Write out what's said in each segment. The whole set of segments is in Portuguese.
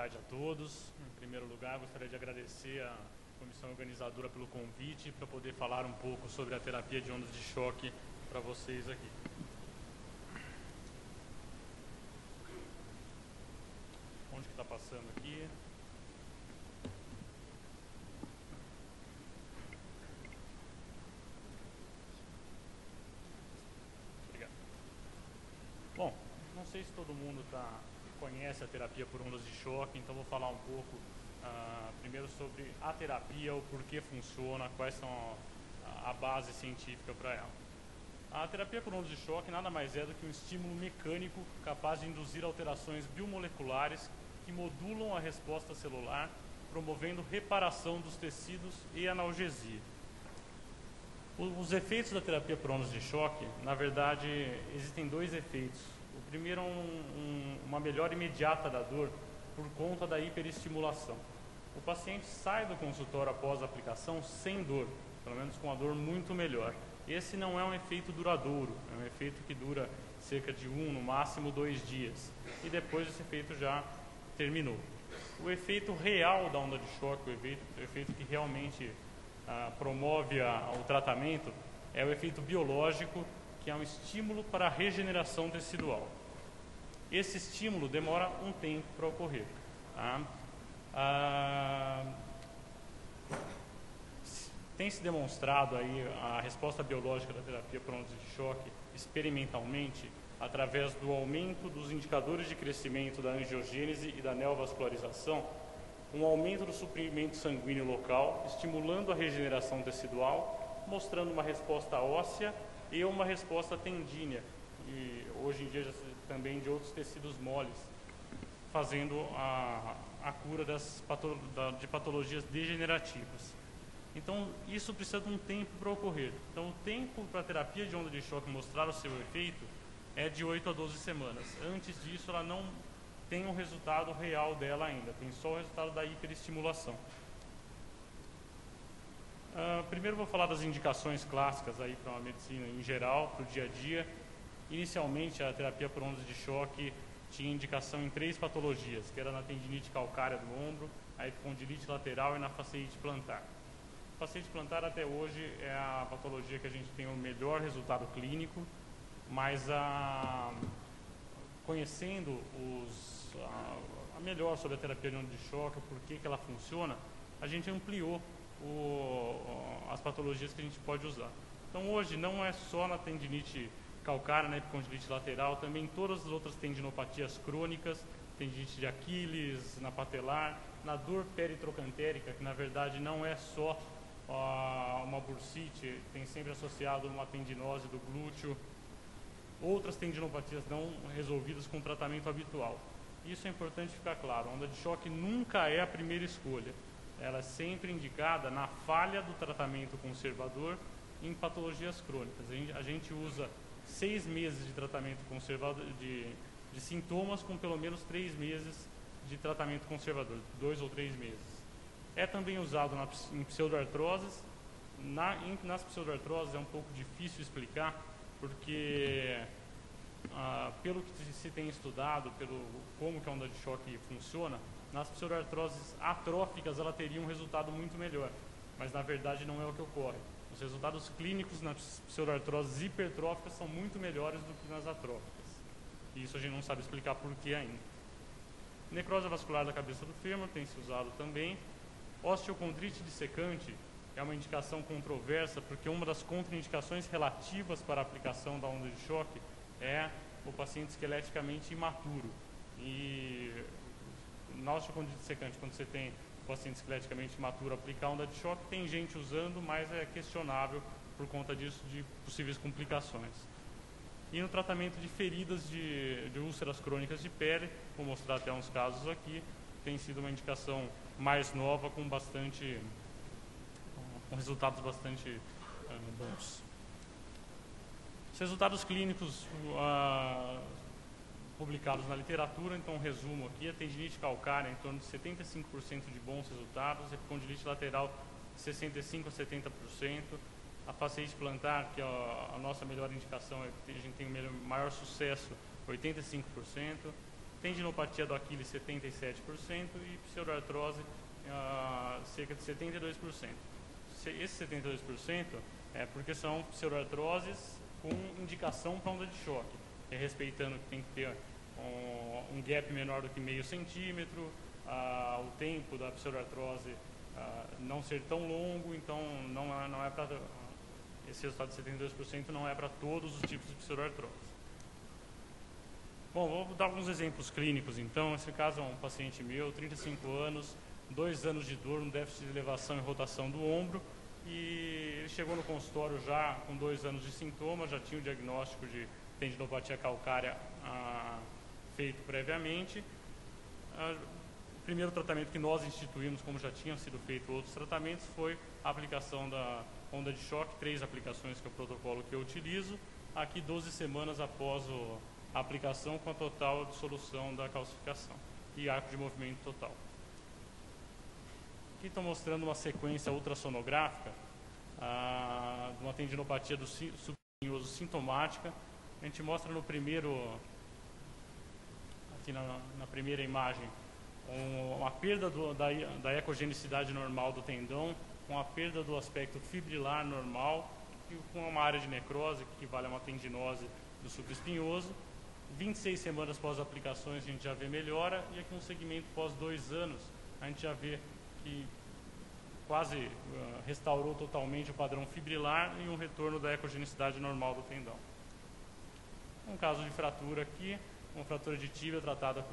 tarde a todos. Em primeiro lugar, gostaria de agradecer à comissão organizadora pelo convite para poder falar um pouco sobre a terapia de ondas de choque para vocês aqui. Onde que está passando aqui? Obrigado. Bom, não sei se todo mundo conhece a terapia por ondas de choque, então vou falar um pouco primeiro sobre a terapia, o porquê funciona, quais são a base científica para ela. A terapia por ondas de choque nada mais é do que um estímulo mecânico capaz de induzir alterações biomoleculares que modulam a resposta celular, promovendo reparação dos tecidos e analgesia. Os efeitos da terapia por ondas de choque, na verdade, existem dois efeitos. O primeiro é uma melhora imediata da dor por conta da hiperestimulação. O paciente sai do consultório após a aplicação sem dor, pelo menos com a dor muito melhor. Esse não é um efeito duradouro, é um efeito que dura cerca de no máximo 2 dias. E depois esse efeito já terminou. O efeito real da onda de choque, o efeito que realmente promove o tratamento, é o efeito biológico, que é um estímulo para a regeneração tecidual. Esse estímulo demora um tempo para ocorrer. Tem se demonstrado aí a resposta biológica da terapia por ondas de choque experimentalmente através do aumento dos indicadores de crescimento da angiogênese e da neovascularização, um aumento do suprimento sanguíneo local, estimulando a regeneração tecidual, mostrando uma resposta óssea e uma resposta tendínea, e hoje em dia já também de outros tecidos moles, fazendo a cura de patologias degenerativas. Então, isso precisa de um tempo para ocorrer. Então, o tempo para a terapia de onda de choque mostrar o seu efeito é de 8 a 12 semanas. Antes disso, ela não tem um resultado real dela ainda, tem só o resultado da hiperestimulação. Primeiro vou falar das indicações clássicas aí para uma medicina em geral, para o dia a dia. Inicialmente, a terapia por ondas de choque tinha indicação em 3 patologias, que era na tendinite calcárea do ombro, a epicondilite lateral e na fasciite plantar. A fasciite plantar até hoje é a patologia que a gente tem o melhor resultado clínico, mas conhecendo a melhor sobre a terapia de onda de choque, o porquê que ela funciona, a gente ampliou as patologias que a gente pode usar. Então hoje não é só na tendinite calcária, na epicondilite lateral, também todas as outras tendinopatias crônicas, tendinite de Aquiles, na patelar, na dor peritrocantérica, que na verdade não é só uma bursite, tem sempre associado uma tendinose do glúteo, outras tendinopatias não resolvidas com tratamento habitual. Isso é importante ficar claro, a onda de choque nunca é a primeira escolha, ela é sempre indicada na falha do tratamento conservador em patologias crônicas. A gente usa 6 meses de tratamento conservador, de sintomas com pelo menos 3 meses de tratamento conservador, 2 ou 3 meses. É também usado em pseudoartroses. Nas pseudoartroses é um pouco difícil explicar, porque pelo que se tem estudado, como que a onda de choque funciona, nas pseudoartroses atróficas ela teria um resultado muito melhor, mas na verdade não é o que ocorre. Os resultados clínicos nas pseudoartroses hipertróficas são muito melhores do que nas atróficas. E isso a gente não sabe explicar por que ainda. Necrose vascular da cabeça do fêmur tem se usado também. Osteocondrite dissecante é uma indicação controversa, porque uma das contraindicações relativas para a aplicação da onda de choque é o paciente esqueleticamente imaturo. E na osteocondrite dissecante, quando você tem o paciente esqueleticamente imaturo aplicar onda de choque, tem gente usando, mas é questionável por conta disso, de possíveis complicações. E no tratamento de feridas de úlceras crônicas de pele, vou mostrar até uns casos aqui, tem sido uma indicação mais nova com resultados bastante bons. Os resultados clínicos publicados na literatura, então um resumo aqui: a tendinite calcária em torno de 75% de bons resultados, a epicondilite lateral 65% a 70%, a fasciite plantar, que é a nossa melhor indicação, a gente tem o maior sucesso, 85%, tendinopatia do Aquiles 77% e pseudoartrose cerca de 72%. Esse 72% é porque são pseudoartroses com indicação para onda de choque, respeitando que tem que ter um gap menor do que meio centímetro, o tempo da pseudoartrose não ser tão longo, então não é para esse resultado de 72% não é para todos os tipos de pseudoartrose. Bom, vou dar alguns exemplos clínicos então. Esse caso é um paciente meu, 35 anos, 2 anos de dor, um déficit de elevação e rotação do ombro, e ele chegou no consultório já com 2 anos de sintomas, já tinha o diagnóstico de tendinopatia calcária feito previamente. O primeiro tratamento que nós instituímos, como já tinham sido feitos outros tratamentos, foi a aplicação da onda de choque, 3 aplicações que é o protocolo que eu utilizo, aqui 12 semanas após a aplicação, com a total dissolução da calcificação e arco de movimento total. Aqui estou mostrando uma sequência ultrassonográfica de uma tendinopatia do subespinhoso sintomática. A gente mostra no primeiro, aqui na primeira imagem, uma perda da ecogenicidade normal do tendão, com a perda do aspecto fibrilar normal e com uma área de necrose que equivale a uma tendinose do supraespinhoso. 26 semanas pós aplicações a gente já vê melhora, e aqui um segmento pós 2 anos a gente já vê que quase restaurou totalmente o padrão fibrilar e um retorno da ecogenicidade normal do tendão. Um caso de fratura aqui, uma fratura de tíbia tratada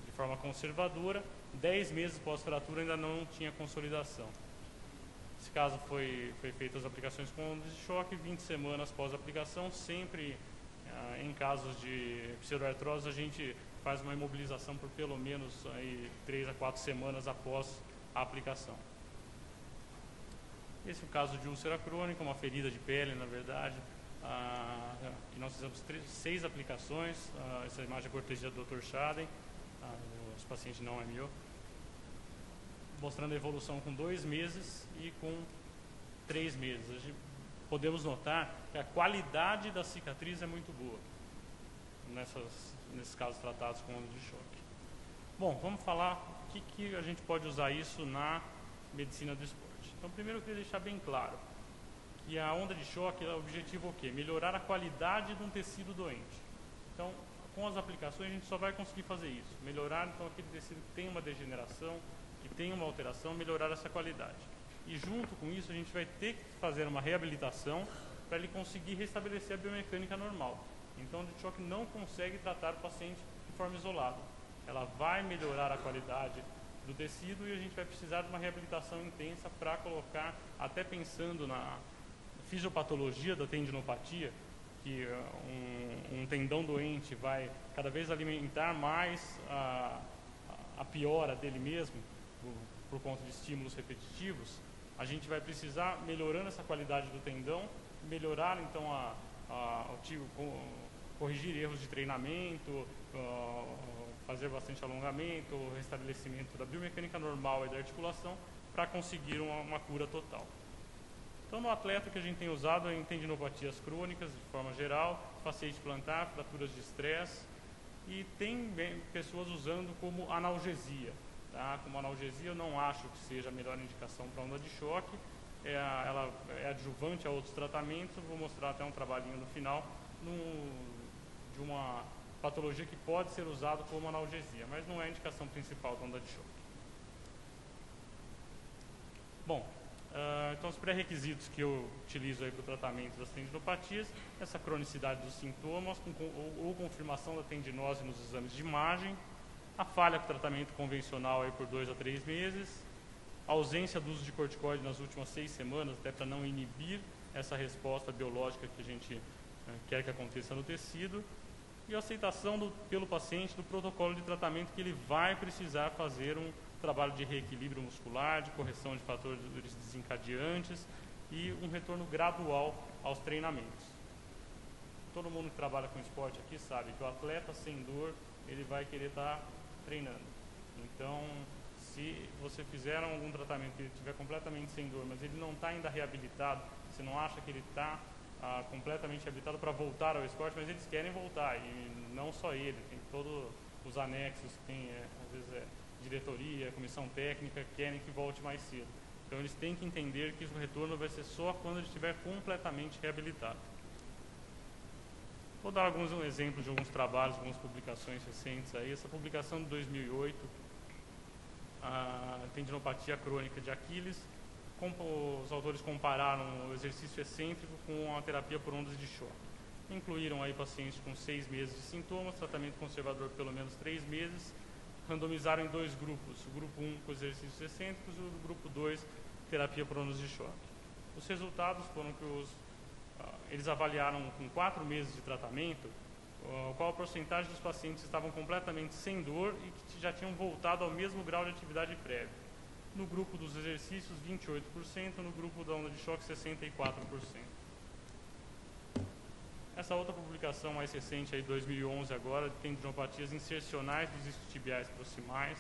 de forma conservadora, 10 meses pós-fratura ainda não tinha consolidação. Nesse caso foi feita as aplicações com ondas de choque, 20 semanas pós-aplicação, sempre em casos de pseudoartrose a gente faz uma imobilização por pelo menos 3 a 4 semanas após a aplicação. Esse é o caso de úlcera crônica, uma ferida de pele, na verdade, que nós fizemos 6 aplicações. Essa imagem é cortesia do Dr. Schaden, esse paciente não é meu, mostrando a evolução com 2 meses e com 3 meses. Podemos notar que a qualidade da cicatriz é muito boa nesses casos tratados com onda de choque. Bom, vamos falar o que a gente pode usar isso na medicina do esporte. Então, primeiro eu queria deixar bem claro que a onda de choque, o objetivo é o quê? Melhorar a qualidade de um tecido doente. Então, com as aplicações a gente só vai conseguir fazer isso, melhorar então aquele tecido que tem uma degeneração, que tem uma alteração, melhorar essa qualidade. E junto com isso a gente vai ter que fazer uma reabilitação para ele conseguir restabelecer a biomecânica normal. Então a onda de choque não consegue tratar o paciente de forma isolada. Ela vai melhorar a qualidade do tecido e a gente vai precisar de uma reabilitação intensa para colocar, até pensando na fisiopatologia da tendinopatia, que um tendão doente vai cada vez alimentar mais a piora dele mesmo, por conta de estímulos repetitivos. A gente vai precisar, melhorando essa qualidade do tendão, melhorar então corrigir erros de treinamento, fazer bastante alongamento, restabelecimento da biomecânica normal e da articulação para conseguir uma cura total. Então, no atleta que a gente tem usado é em tendinopatias crônicas, de forma geral, fasciite plantar, fraturas de estresse, e tem pessoas usando como analgesia. Tá? Como analgesia, eu não acho que seja a melhor indicação para onda de choque. Ela é adjuvante a outros tratamentos. Vou mostrar até um trabalhinho no final de uma patologia que pode ser usada como analgesia, mas não é a indicação principal da onda de choque. Bom, então os pré-requisitos que eu utilizo para o tratamento das tendinopatias, essa cronicidade dos sintomas ou confirmação da tendinose nos exames de imagem, a falha com o tratamento convencional por 2 a 3 meses, a ausência do uso de corticoide nas últimas 6 semanas, até para não inibir essa resposta biológica que a gente quer que aconteça no tecido, e a aceitação pelo paciente do protocolo de tratamento que ele vai precisar fazer um trabalho de reequilíbrio muscular, de correção de fatores desencadeantes e um retorno gradual aos treinamentos. Todo mundo que trabalha com esporte aqui sabe que o atleta sem dor, ele vai querer estar treinando. Então, se você fizer algum tratamento que ele estiver completamente sem dor, mas ele não está ainda reabilitado, você não acha que ele está completamente habilitado para voltar ao esporte, mas eles querem voltar, e não só ele, tem todos os anexos, tem às vezes diretoria, comissão técnica, querem que volte mais cedo. Então eles têm que entender que o retorno vai ser só quando ele estiver completamente reabilitado. Vou dar alguns exemplos de alguns trabalhos, algumas publicações recentes aí. Essa publicação de 2008, a tendinopatia crônica de Aquiles. Os autores compararam o exercício excêntrico com a terapia por ondas de choque. Incluíram aí pacientes com 6 meses de sintomas, tratamento conservador pelo menos 3 meses, randomizaram em 2 grupos, o grupo 1 com exercícios excêntricos e o grupo 2 terapia por ondas de choque. Os resultados foram que eles avaliaram com 4 meses de tratamento qual a porcentagem dos pacientes estavam completamente sem dor e que já tinham voltado ao mesmo grau de atividade prévia. No grupo dos exercícios, 28%, no grupo da onda de choque, 64%. Essa outra publicação mais recente, aí, 2011 agora, de tendinopatias insercionais dos isquiotibiais proximais.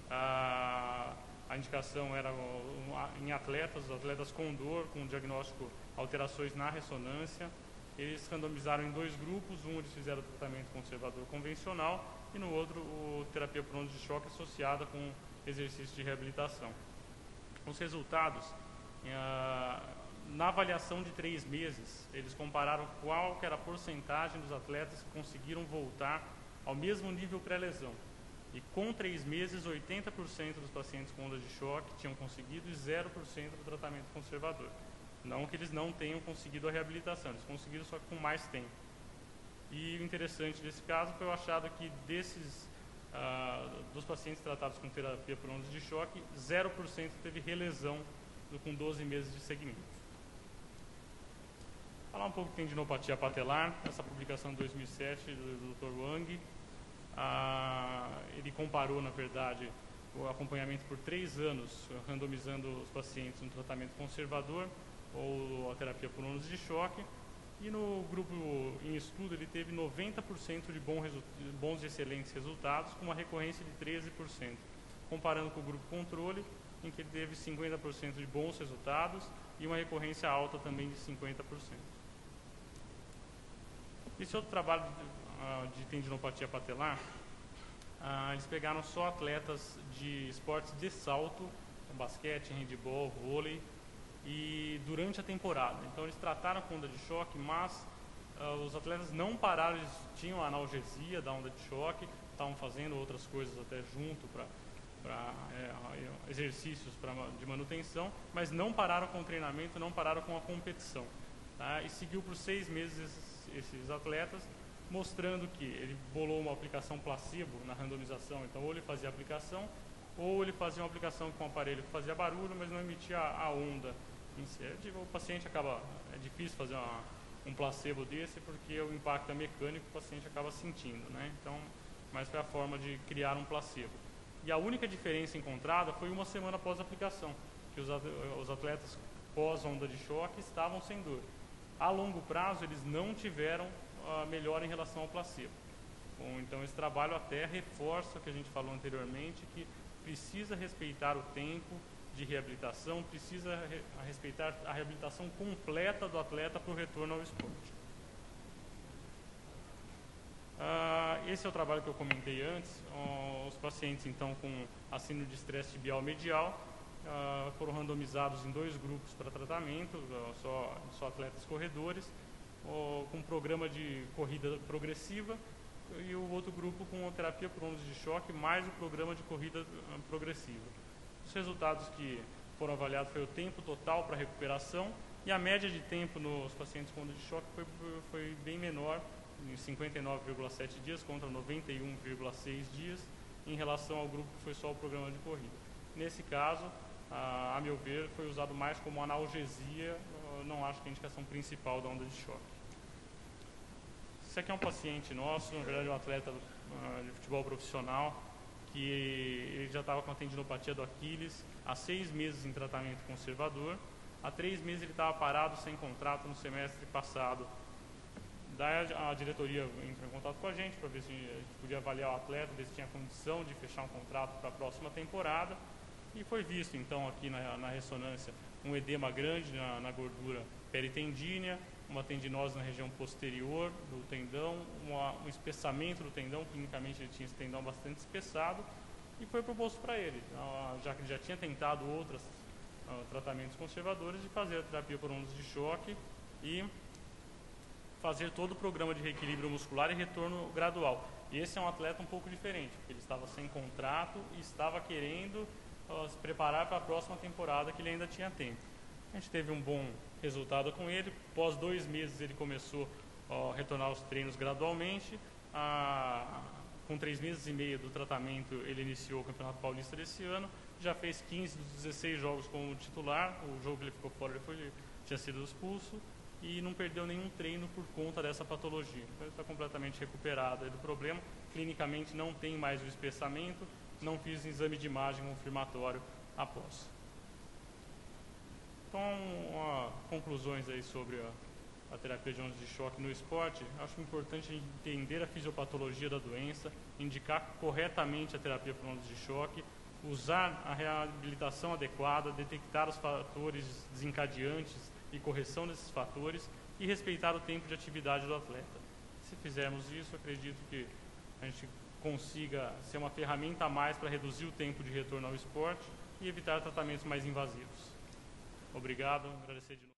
A indicação era em atletas, os atletas com dor, com diagnóstico alterações na ressonância. Eles randomizaram em 2 grupos, um eles fizeram tratamento conservador convencional e no outro terapia por ondas de choque associada com exercício de reabilitação. Os resultados, na avaliação de 3 meses, eles compararam qual que era a porcentagem dos atletas que conseguiram voltar ao mesmo nível pré-lesão. E com 3 meses, 80% dos pacientes com onda de choque tinham conseguido e 0% do tratamento conservador. Não que eles não tenham conseguido a reabilitação, eles conseguiram só que com mais tempo. E o interessante desse caso foi o achado que dos pacientes tratados com terapia por ondas de choque, 0% teve relesão com 12 meses de segmento. Falar um pouco de tendinopatia patelar, essa publicação de 2007 do Dr. Wang, ele comparou, na verdade, o acompanhamento por 3 anos, randomizando os pacientes no tratamento conservador ou a terapia por ondas de choque, e no grupo em estudo ele teve 90% de bons e excelentes resultados, com uma recorrência de 13%, comparando com o grupo controle, em que ele teve 50% de bons resultados e uma recorrência alta também de 50%. Esse outro trabalho de tendinopatia patelar, eles pegaram só atletas de esportes de salto, basquete, handebol, vôlei, e durante a temporada. Então eles trataram com onda de choque, mas os atletas não pararam, eles tinham a analgesia da onda de choque, estavam fazendo outras coisas até junto para exercícios de manutenção, mas não pararam com o treinamento, não pararam com a competição. Tá? E seguiu por 6 meses esses atletas, mostrando que ele bolou uma aplicação placebo na randomização, então ou ele fazia aplicação, ou ele fazia uma aplicação com um aparelho que fazia barulho, mas não emitia a onda. O paciente é difícil fazer um placebo desse, porque o impacto é mecânico, o paciente acaba sentindo, né? Então, mas foi a forma de criar um placebo. E a única diferença encontrada foi 1 semana após a aplicação, que os atletas pós onda de choque estavam sem dor. A longo prazo, eles não tiveram melhora em relação ao placebo. Bom, então, esse trabalho até reforça o que a gente falou anteriormente, que precisa respeitar o tempo de reabilitação, precisa respeitar a reabilitação completa do atleta para o retorno ao esporte. Esse é o trabalho que eu comentei antes. Os pacientes, então, com a síndrome de estresse tibial medial foram randomizados em 2 grupos para tratamento, só atletas corredores, com um programa de corrida progressiva, e o outro grupo com terapia por ondas de choque, mais o programa de corrida progressiva. Os resultados que foram avaliados foi o tempo total para recuperação, e a média de tempo nos pacientes com onda de choque foi bem menor, em 59,7 dias contra 91,6 dias, em relação ao grupo que foi só o programa de corrida. Nesse caso, a meu ver, foi usado mais como analgesia, não acho que é a indicação principal da onda de choque. Esse aqui é um paciente nosso, na verdade um atleta de futebol profissional, que ele já estava com a tendinopatia do Aquiles, há 6 meses em tratamento conservador, há 3 meses ele estava parado sem contrato no semestre passado. Daí a diretoria entrou em contato com a gente para ver se a gente podia avaliar o atleta, ver se tinha condição de fechar um contrato para a próxima temporada, e foi visto então aqui na ressonância um edema grande na gordura peritendínea, uma tendinose na região posterior do tendão, um espessamento do tendão, clinicamente ele tinha esse tendão bastante espessado, e foi proposto para ele, já que ele já tinha tentado outros tratamentos conservadores, de fazer a terapia por ondas de choque e fazer todo o programa de reequilíbrio muscular e retorno gradual. E esse é um atleta um pouco diferente, porque ele estava sem contrato e estava querendo se preparar para a próxima temporada, que ele ainda tinha tempo. A gente teve um bom resultado com ele. Após 2 meses ele começou a retornar aos treinos gradualmente. Com 3 meses e meio do tratamento ele iniciou o Campeonato Paulista desse ano. Já fez 15 dos 16 jogos como titular. O jogo que ele ficou fora ele tinha sido expulso e não perdeu nenhum treino por conta dessa patologia. Então ele está completamente recuperado do problema. Clinicamente não tem mais o espessamento, não fiz exame de imagem confirmatório após. Então, conclusões aí sobre a terapia de ondas de choque no esporte. Acho importante a gente entender a fisiopatologia da doença, indicar corretamente a terapia por ondas de choque, usar a reabilitação adequada, detectar os fatores desencadeantes e correção desses fatores e respeitar o tempo de atividade do atleta. Se fizermos isso, acredito que a gente consiga ser uma ferramenta a mais para reduzir o tempo de retorno ao esporte e evitar tratamentos mais invasivos. Obrigado, agradecer de novo.